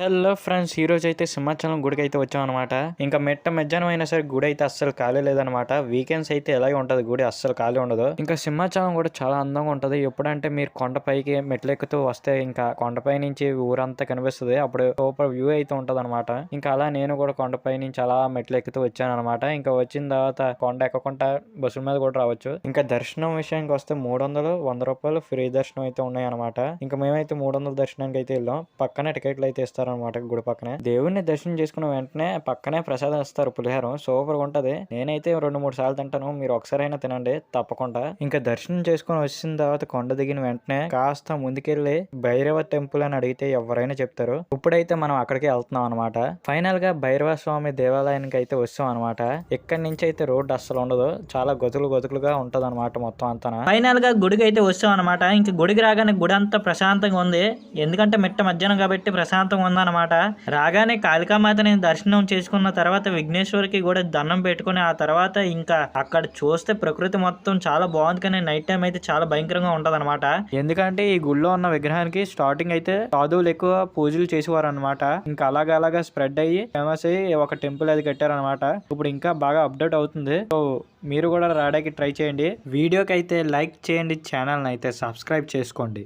Hello friends, ఈ రోజు అయితే సింహాచలం గుడికి అయితే వచ్చామన్నమాట. ఇంకా మధ్యాహ్నం అయినా సరే గుడి అయితే అస్సలు ఖాళీ లేదనమాట. వీకెండ్స్ అయితే ఎలాగే ఉంటది, గుడి అస్సలు ఖాళీ ఉండదు. ఇంకా సింహాచలం కూడా చాలా అందంగా ఉంటది. ఎప్పుడంటే మీరు కొండపైకి మెట్లు ఎక్కుతూ వస్తే ఇంకా కొండపై నుంచి ఊరంతా కనిపిస్తుంది. అప్పుడు సూపర్ వ్యూ అయితే ఉంటది అనమాట. ఇంకా అలా నేను కూడా కొండపై నుంచి అలా మెట్లు ఎక్కుతూ వచ్చాను అనమాట. ఇంకా వచ్చిన తర్వాత కొండ ఎక్కకుండా బస్సుల మీద కూడా రావచ్చు. ఇంకా దర్శనం విషయానికి వస్తే 300, 100 రూపాయలు ఫ్రీ దర్శనం అయితే ఉన్నాయి అనమాట. ఇంకా మేమైతే 300 దర్శనానికి అయితే వెళ్ళాం. పక్కనే టికెట్లు అయితే ఇస్తారు అనమాట. గుడి పక్కనే దేవుడిని దర్శనం చేసుకున్న వెంటనే పక్కనే ప్రసాదం ఇస్తారు, పులిహారం సూపర్ గా ఉంటది. నేనైతే 2-3 సార్లు తింటాను. మీరు ఒకసారి అయినా తినండి తప్పకుండా. ఇంకా దర్శనం చేసుకుని వచ్చిన తర్వాత కొండ దిగిన వెంటనే కాస్త ముందుకెళ్లి భైరవ టెంపుల్ అని అడిగితే ఎవరైనా చెప్తారు. ఇప్పుడైతే మనం అక్కడికి వెళ్తున్నాం అనమాట. ఫైనల్ గా భైరవ స్వామి దేవాలయానికి అయితే వచ్చాం అనమాట. ఇక్కడి నుంచి అయితే రోడ్డు అస్సలు ఉండదు, చాలా గతులుగా ఉంటది అనమాట మొత్తం అంతా. ఫైనల్ గా గుడికి అయితే వచ్చాం అనమాట. ఇంక గుడికి రాగానే గుడి అంతా ప్రశాంతంగా ఉంది. ఎందుకంటే మధ్యాహ్నం కాబట్టి ప్రశాంతంగా ఉందన్నమాట. రాగానే కాళికామాతని దర్శనం చేసుకున్న తర్వాత విఘ్నేశ్వరికి కూడా దండం పెట్టుకుని ఆ తర్వాత ఇంకా అక్కడ చూస్తే ప్రకృతి మొత్తం చాలా బాగుంది. కానీ నైట్ టైం అయితే చాలా భయంకరంగా ఉంటది అనమాట. ఎందుకంటే ఈ గుళ్ళో ఉన్న విగ్రహానికి స్టార్టింగ్ అయితే సాధువులు ఎక్కువ పూజలు చేసేవారు అనమాట. ఇంకా అలాగా స్ప్రెడ్ అయ్యి ఫేమస్ అయ్యి ఒక టెంపుల్ అది కట్టారనమాట. ఇప్పుడు ఇంకా బాగా అప్డేట్ అవుతుంది. సో మీరు కూడా రావడానికి ట్రై చేయండి. వీడియోకి అయితే లైక్ చేయండి, ఛానల్ అయితే సబ్స్క్రైబ్ చేసుకోండి.